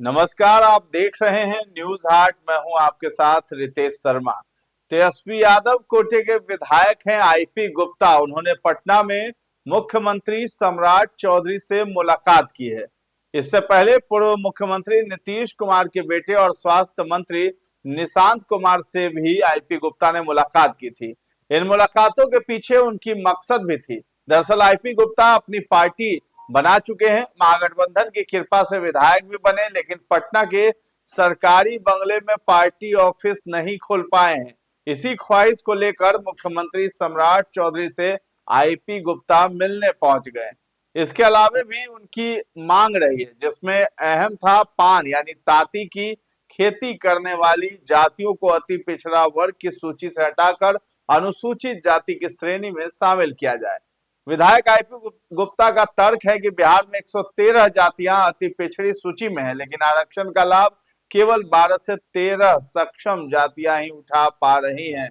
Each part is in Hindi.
नमस्कार, आप देख रहे हैं न्यूज हाट। मैं हूं आपके साथ रितेश शर्मा। तेजस्वी यादव कोटे के विधायक हैं आईपी गुप्ता। उन्होंने पटना में मुख्यमंत्री सम्राट चौधरी से मुलाकात की है। इससे पहले पूर्व मुख्यमंत्री नीतीश कुमार के बेटे और स्वास्थ्य मंत्री निशांत कुमार से भी आईपी गुप्ता ने मुलाकात की थी। इन मुलाकातों के पीछे उनकी मकसद भी थी। दरअसल आईपी गुप्ता अपनी पार्टी बना चुके हैं। महागठबंधन की कृपा से विधायक भी बने, लेकिन पटना के सरकारी बंगले में पार्टी ऑफिस नहीं खोल पाए हैं। इसी ख्वाहिश को लेकर मुख्यमंत्री सम्राट चौधरी से आईपी गुप्ता मिलने पहुंच गए। इसके अलावा भी उनकी मांग रही है, जिसमें अहम था पान यानी ताती की खेती करने वाली जातियों को अति पिछड़ा वर्ग की सूची से हटाकर अनुसूचित जाति की श्रेणी में शामिल किया जाए। विधायक आईपी गुप्ता का तर्क है कि बिहार में 113 जातियां अति पिछड़ी सूची में है, लेकिन आरक्षण का लाभ केवल 12 से 13 सक्षम जातियां ही उठा पा रही हैं।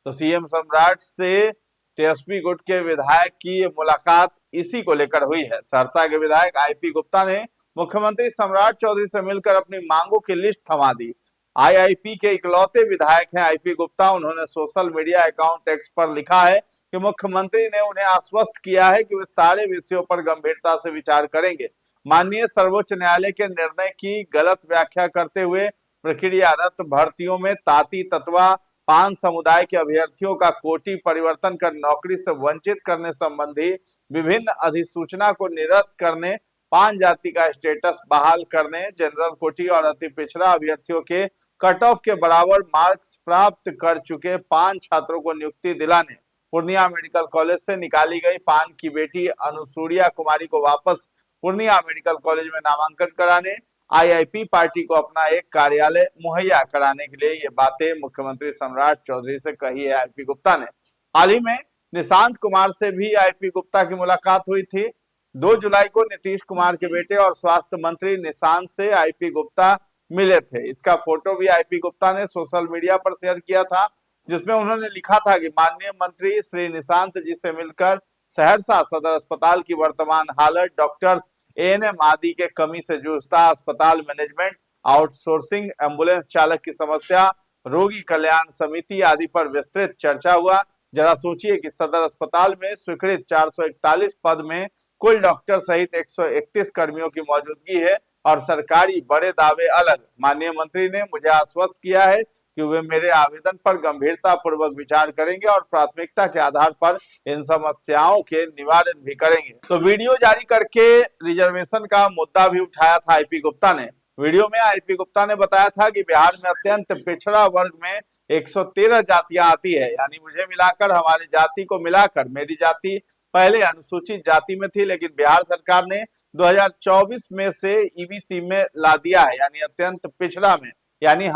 तो सीएम सम्राट से तेजस्वी गुट के विधायक की मुलाकात इसी को लेकर हुई है। सहरसा के विधायक आईपी गुप्ता ने मुख्यमंत्री सम्राट चौधरी से मिलकर अपनी मांगों की लिस्ट थमा दी। आईआईपी के इकलौते विधायक हैं आईपी गुप्ता। उन्होंने सोशल मीडिया अकाउंट एक्स पर लिखा है कि मुख्यमंत्री ने उन्हें आश्वस्त किया है कि वे सारे विषयों पर गंभीरता से विचार करेंगे। माननीय सर्वोच्च न्यायालय के निर्णय की गलत व्याख्या करते हुए प्रक्रियारत भर्तियों में ताती तत्वा पान समुदाय के अभ्यर्थियों का कोटि परिवर्तन कर नौकरी से वंचित करने संबंधी विभिन्न अधिसूचना को निरस्त करने, पान जाति का स्टेटस बहाल करने, जनरल कोटि और अति पिछड़ा अभ्यर्थियों के कट ऑफ के बराबर मार्क्स प्राप्त कर चुके पान छात्रों को नियुक्ति दिलाने, पूर्णिया मेडिकल कॉलेज से निकाली गई पान की बेटी अनुसूरिया कुमारी को वापस पूर्णिया मेडिकल कॉलेज में नामांकन कराने, आईआईपी पार्टी को अपना एक कार्यालय मुहैया कराने के लिए ये बातें मुख्यमंत्री सम्राट चौधरी से कही है आईपी गुप्ता ने। हाल ही में निशांत कुमार से भी आईपी गुप्ता की मुलाकात हुई थी। 2 जुलाई को नीतीश कुमार के बेटे और स्वास्थ्य मंत्री निशांत से आईपी गुप्ता मिले थे। इसका फोटो भी आईपी गुप्ता ने सोशल मीडिया पर शेयर किया था, जिसमें उन्होंने लिखा था कि माननीय मंत्री श्री निशांत जी से मिलकर सहरसा सदर अस्पताल की वर्तमान हालत, डॉक्टर्स, एएनएम आदि के कमी से जूझता अस्पताल मैनेजमेंट, आउटसोर्सिंग, एम्बुलेंस चालक की समस्या, रोगी कल्याण समिति आदि पर विस्तृत चर्चा हुआ। जरा सोचिए कि सदर अस्पताल में स्वीकृत 441 पद में कुल डॉक्टर सहित 131 कर्मियों की मौजूदगी है और सरकारी बड़े दावे अलग। माननीय मंत्री ने मुझे आश्वस्त किया है कि वे मेरे आवेदन पर गंभीरता पूर्वक विचार करेंगे और प्राथमिकता के आधार पर इन समस्याओं के निवारण भी करेंगे। तो वीडियो जारी करके रिजर्वेशन का मुद्दा भी उठाया था आईपी गुप्ता ने। वीडियो में आईपी गुप्ता ने बताया था कि बिहार में अत्यंत पिछड़ा वर्ग में 113 जातियां आती है, यानी मुझे मिलाकर, हमारी जाति को मिलाकर। मेरी जाति पहले अनुसूचित जाति में थी, लेकिन बिहार सरकार ने 2024 में से ईबीसी में ला दिया है, यानी अत्यंत पिछड़ा में। यानी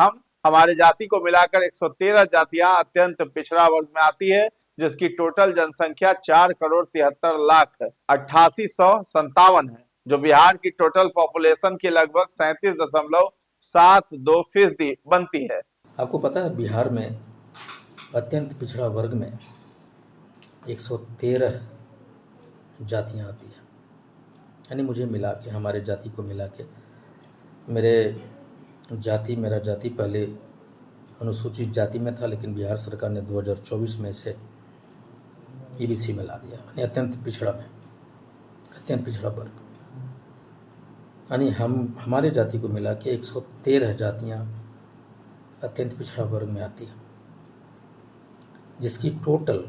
हमारे जाति को मिलाकर 113 जातियां अत्यंत पिछड़ा वर्ग में आती है, जिसकी टोटल जनसंख्या 4,73,68,57 है, जो बिहार की टोटल पॉपुलेशन की लगभग 37.72% बनती है। आपको पता है बिहार में अत्यंत पिछड़ा वर्ग में 113 जातियां आती हैं, यानी मुझे मिला के, हमारे जाति को मिला के, मेरा जाति पहले अनुसूचित जाति में था, लेकिन बिहार सरकार ने 2024 में से ईबीसी में ला दिया, यानी अत्यंत पिछड़ा वर्ग। यानी हमारे जाति को मिला के 113 जातियां अत्यंत पिछड़ा वर्ग में आती है, जिसकी टोटल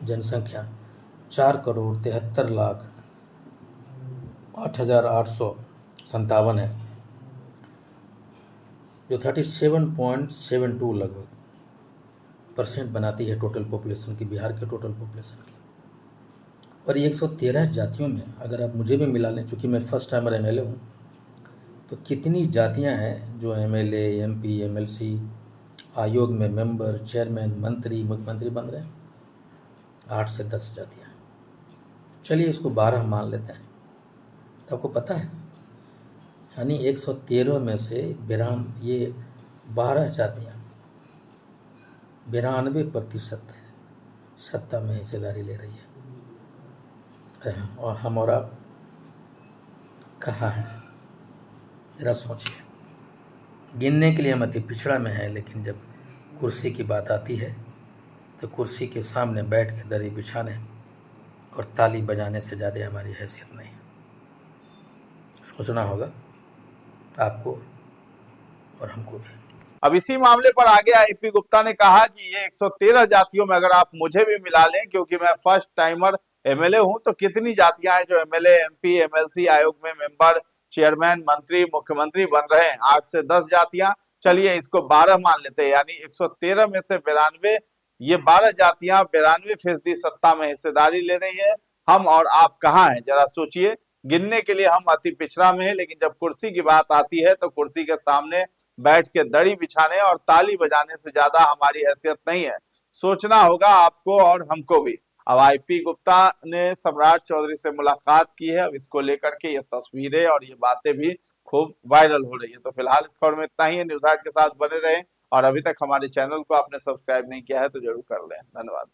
जनसंख्या 4,73,08,857 है, जो 37.72 लगभग % बनाती है टोटल पॉपुलेशन की, बिहार के टोटल पॉपुलेशन की। और ये 113 जातियों में अगर आप मुझे भी मिला लें, चूँकि मैं फर्स्ट टाइमर एमएलए हूँ, तो कितनी जातियां हैं जो एमएलए, एमपी, एमएलसी, आयोग में मेंबर, चेयरमैन, मंत्री, मुख्यमंत्री बन रहे हैं? 8 से 10 जातियां। चलिए इसको 12 मान लेते हैं। तो आपको पता है, यानी 113 में से 12 जातियां 92% सत्ता में हिस्सेदारी ले रही है। और हम और आप कहाँ हैं? जरा सोचिए, गिनने के लिए हम अति पिछड़ा में हैं, लेकिन जब कुर्सी की बात आती है तो कुर्सी के सामने बैठ के दरी बिछाने और ताली बजाने से ज़्यादा हमारी हैसियत नहीं। सोचना होगा आपको और हमको भी। अब इसी मामले पर आगे आईपी गुप्ता ने कहा कि ये 113 जातियों में अगर आप मुझे भी मिला लें, क्योंकि मैं फर्स्ट टाइमर एमएलए हूं, तो कितनी जातियां हैं जो एमएलए, एमपी, एमएलसी आयोग में मेंबर, चेयरमैन, मंत्री, मुख्यमंत्री बन रहे हैं। 8 से 10 जातियां, चलिए इसको 12 मान लेते हैं, यानी 113 में से 92, ये 12 जातियां 92% सत्ता में हिस्सेदारी ले रही है। हम और आप कहाँ हैं, जरा सोचिए। गिनने के लिए हम अति पिछड़ा में है, लेकिन जब कुर्सी की बात आती है तो कुर्सी के सामने बैठ के दड़ी बिछाने और ताली बजाने से ज्यादा हमारी हैसियत नहीं है। सोचना होगा आपको और हमको भी। अब आईपी गुप्ता ने सम्राट चौधरी से मुलाकात की है। अब इसको लेकर के ये तस्वीरें और ये बातें भी खूब वायरल हो रही है। तो फिलहाल इस खबर में इतना ही है। न्यूज़ हाट के साथ बने रहें और अभी तक हमारे चैनल को आपने सब्सक्राइब नहीं किया है तो जरूर कर लें। धन्यवाद।